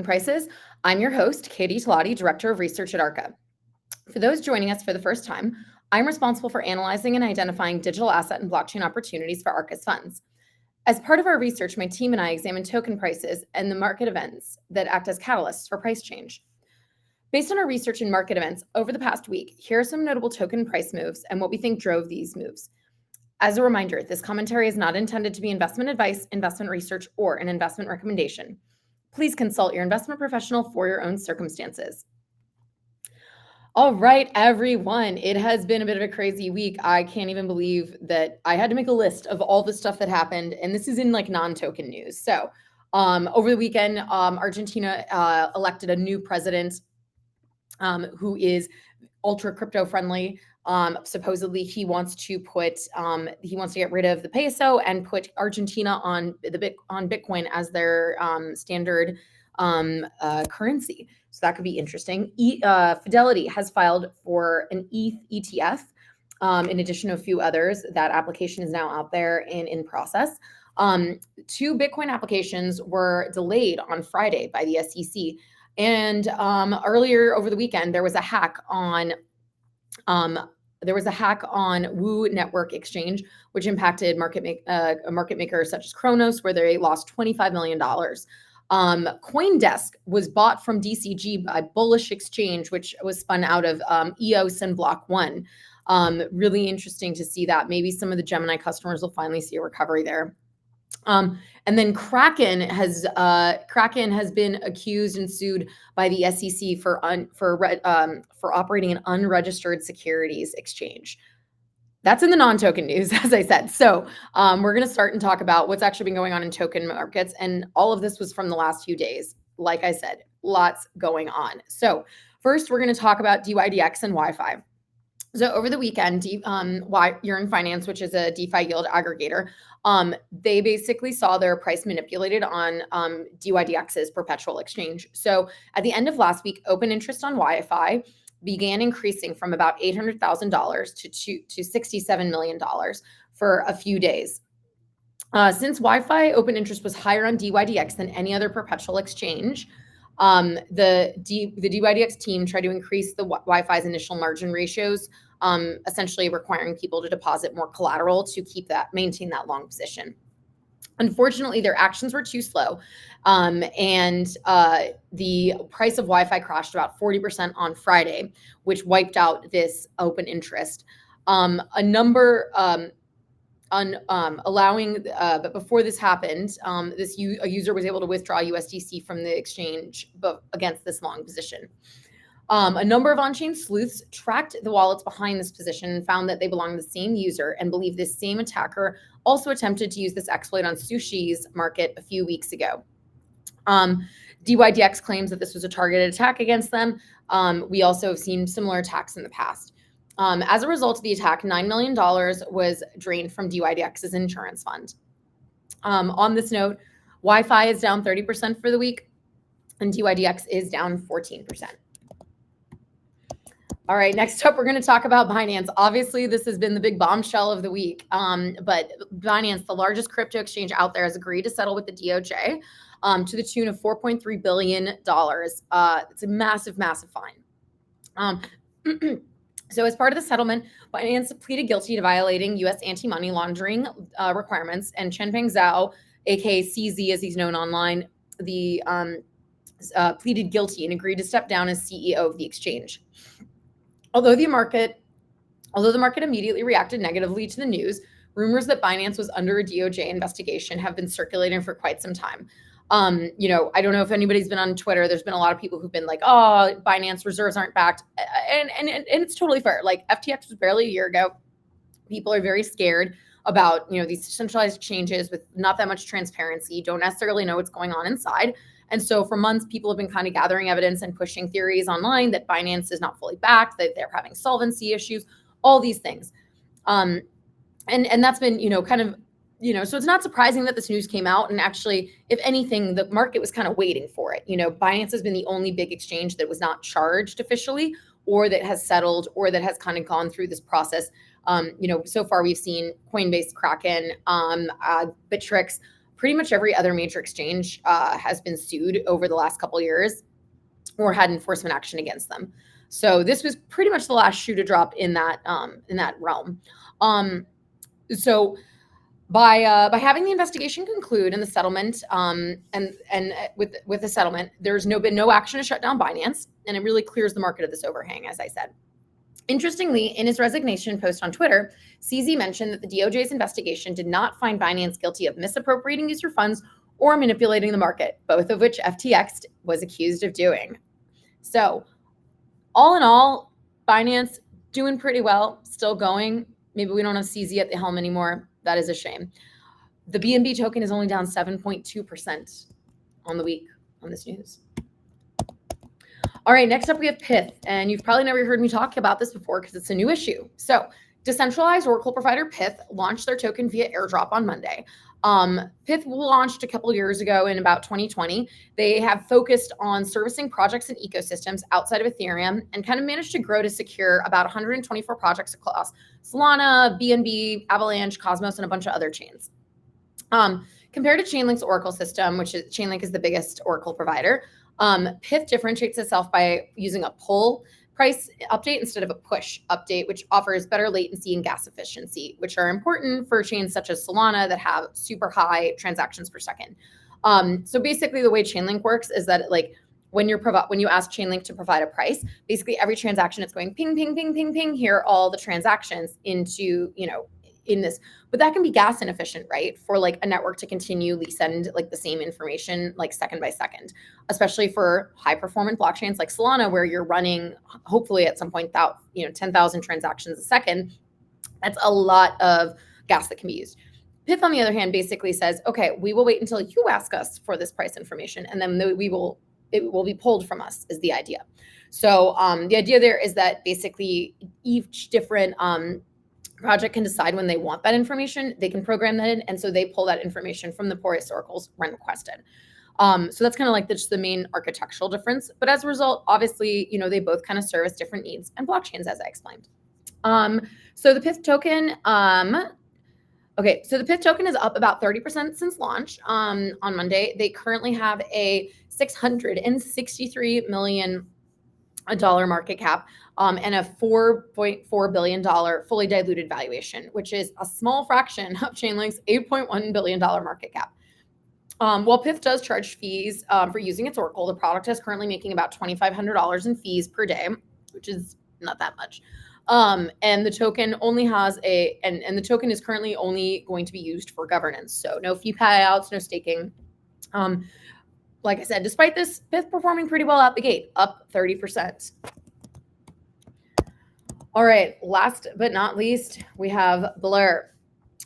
Prices. I'm your host, Katie Talati, Director of Research at Arca. For those joining us for the first time, I'm responsible for analyzing and identifying digital asset and blockchain opportunities for Arca's funds. As part of our research, my team and I examine token prices and the market events that act as catalysts for price change. Based on our research and market events over the past week, here are some notable token price moves and what we think drove these moves. As a reminder, this commentary is not intended to be investment advice, investment research, or an investment recommendation. Please consult your investment professional for your own circumstances. All right, everyone. It has been a bit of a crazy week. I can't even believe that I had to make a list of all the stuff that happened, and this is in like non-token news. So, over the weekend, Argentina elected a new president who is ultra crypto friendly. Supposedly, he wants to get rid of the peso and put Argentina on Bitcoin as their standard currency. So that could be interesting. Fidelity has filed for an ETH ETF, in addition to a few others. That application is now out there and in process. Two Bitcoin applications were delayed on Friday by the SEC. And earlier over the weekend, there was a hack on Woo Network Exchange, which impacted market makers such as Kronos, where they lost $25 million. CoinDesk was bought from DCG by Bullish Exchange, which was spun out of EOS and Block One. Really interesting to see that. Maybe some of the Gemini customers will finally see a recovery there. And then Kraken has been accused and sued by the SEC for operating an unregistered securities exchange. That's in the non-token news, as I said. So we're going to start and talk about what's actually been going on in token markets. And all of this was from the last few days. Like I said, lots going on. So first, we're going to talk about DYDX and Wi-Fi. So over the weekend, Yearn Finance, which is a DeFi yield aggregator, they basically saw their price manipulated on DYDX's perpetual exchange. So at the end of last week, open interest on Wi-Fi began increasing from about $800,000 to $67 million for a few days. Since Wi-Fi open interest was higher on DYDX than any other perpetual exchange, the DYDX team tried to increase the Wi-Fi's initial margin ratios, essentially requiring people to deposit more collateral to maintain that long position. Unfortunately, their actions were too slow, and the price of Wi-Fi crashed about 40% on Friday, which wiped out this open interest. But before this happened, a user was able to withdraw USDC from the exchange against this long position. A number of on-chain sleuths tracked the wallets behind this position and found that they belonged to the same user, and believe this same attacker also attempted to use this exploit on Sushi's market a few weeks ago. DYDX claims that this was a targeted attack against them. We also have seen similar attacks in the past. As a result of the attack, $9 million was drained from DYDX's insurance fund. On this note, Wi-Fi is down 30% for the week, and DYDX is down 14%. All right, next up, we're going to talk about Binance. Obviously, this has been the big bombshell of the week, but Binance, the largest crypto exchange out there, has agreed to settle with the DOJ to the tune of $4.3 billion. It's a massive, massive fine. So as part of the settlement, Binance pleaded guilty to violating U.S. anti-money laundering requirements, and Changpeng Zhao, aka CZ as he's known online, pleaded guilty and agreed to step down as CEO of the exchange. Although the market immediately reacted negatively to the news, rumors that Binance was under a DOJ investigation have been circulating for quite some time. I don't know if anybody's been on Twitter. There's been a lot of people who've been like, "Oh, Binance reserves aren't backed," and it's totally fair. Like FTX was barely a year ago. People are very scared about these decentralized exchanges with not that much transparency. Don't necessarily know what's going on inside. And so for months, people have been kind of gathering evidence and pushing theories online that Binance is not fully backed, that they're having solvency issues, all these things. And that's been, so it's not surprising that this news came out. And actually, if anything, the market was kind of waiting for it. Binance has been the only big exchange that was not charged officially, or that has settled, or that has kind of gone through this process. So far we've seen Coinbase, Kraken, Bittrex, pretty much every other major exchange has been sued over the last couple of years or had enforcement action against them. So this was pretty much the last shoe to drop in that realm. So by having the investigation conclude and the settlement, and with the settlement, there's been no action to shut down Binance, and it really clears the market of this overhang, as I said. Interestingly, in his resignation post on Twitter, CZ mentioned that the DOJ's investigation did not find Binance guilty of misappropriating user funds or manipulating the market, both of which FTX was accused of doing. So, all in all, Binance doing pretty well, still going. Maybe we don't have CZ at the helm anymore. That is a shame. The BNB token is only down 7.2% on the week on this news. All right, next up we have PYTH, and you've probably never heard me talk about this before because it's a new issue. So decentralized Oracle provider PYTH launched their token via airdrop on Monday. PYTH launched a couple years ago in about 2020. They have focused on servicing projects and ecosystems outside of Ethereum and kind of managed to grow to secure about 124 projects across Solana, BNB, Avalanche, Cosmos, and a bunch of other chains. Compared to Chainlink's Oracle system, which is Chainlink is the biggest Oracle provider, PYTH differentiates itself by using a pull price update instead of a push update, which offers better latency and gas efficiency, which are important for chains such as Solana that have super high transactions per second. So basically the way Chainlink works is that when you ask Chainlink to provide a price, basically every transaction it's going ping, ping, ping, ping, ping, here are all the transactions into, in this, but that can be gas inefficient, right? For a network to continually send the same information second by second, especially for high performant blockchains like Solana, where you're running hopefully at some point 10,000 transactions a second. That's a lot of gas that can be used. PYTH, on the other hand, basically says, okay, we will wait until you ask us for this price information, and then it will be pulled from us, is the idea. So the idea there is that basically each different project can decide when they want that information. They can program that in, and so they pull that information from the porous oracles when requested. So that's kind of just the main architectural difference. But as a result, obviously, they both kind of service different needs and blockchains, as I explained. So the PYTH token, so the PYTH token is up about 30% since launch on Monday. They currently have a $663 million market cap, and a $4.4 billion fully diluted valuation, which is a small fraction of Chainlink's $8.1 billion market cap. While PYTH does charge fees for using its Oracle, the product is currently making about $2,500 in fees per day, which is not that much. And the token only has and the token is currently only going to be used for governance. So no fee payouts, no staking. Like I said, despite this, PYTH performing pretty well out the gate, up 30%. All right, last but not least, we have Blur.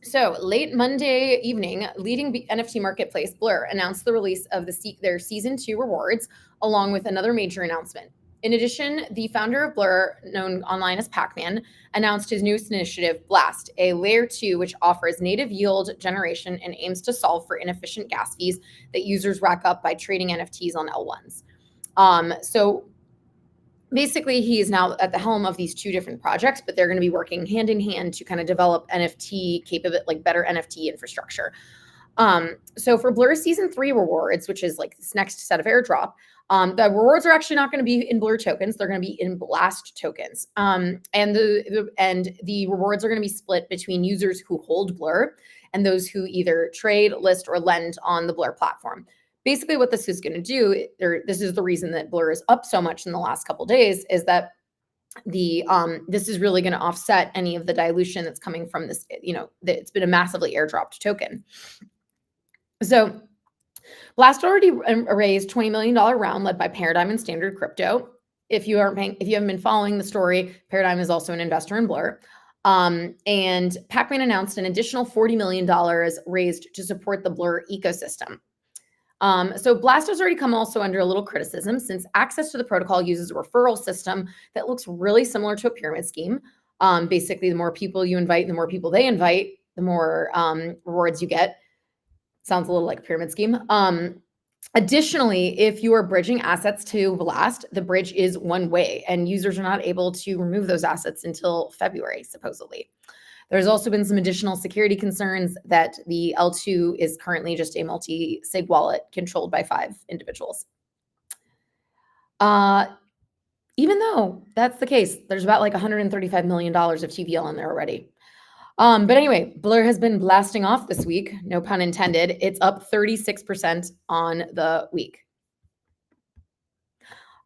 So late Monday evening, leading NFT marketplace Blur announced the release of their season 2 rewards, along with another major announcement. In addition, the founder of Blur, known online as Pac-Man, announced his newest initiative, Blast, a layer 2 which offers native yield generation and aims to solve for inefficient gas fees that users rack up by trading NFTs on L1s. So basically, he is now at the helm of these 2 different projects, but they're going to be working hand in hand to kind of develop NFT capability, better NFT infrastructure. So for Blur Season 3 rewards, which is this next set of airdrop, the rewards are actually not going to be in Blur tokens. They're going to be in Blast tokens. And the rewards are going to be split between users who hold Blur and those who either trade, list, or lend on the Blur platform. Basically, what this is going to do, this is the reason that Blur is up so much in the last couple of days, is that this is really going to offset any of the dilution that's coming from this. It's been a massively airdropped token. So Blast already raised $20 million round led by Paradigm and Standard Crypto. If you haven't been following the story, Paradigm is also an investor in Blur. And Pac-Man announced an additional $40 million raised to support the Blur ecosystem. So Blast has already come also under a little criticism since access to the protocol uses a referral system that looks really similar to a pyramid scheme. Basically, the more people you invite, the more people they invite, the more rewards you get. Sounds a little like a pyramid scheme. Additionally, if you are bridging assets to Blast, the bridge is one way and users are not able to remove those assets until February, supposedly. There's also been some additional security concerns that the L2 is currently just a multi-sig wallet controlled by 5 individuals. Even though that's the case, there's about like $135 million of TVL in there already. But anyway, Blur has been blasting off this week, no pun intended. It's up 36% on the week.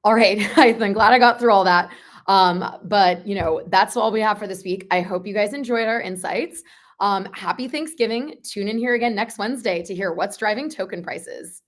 All right, I'm glad I got through all that. But that's all we have for this week. I hope you guys enjoyed our insights. Happy Thanksgiving. Tune in here again next Wednesday to hear what's driving token prices.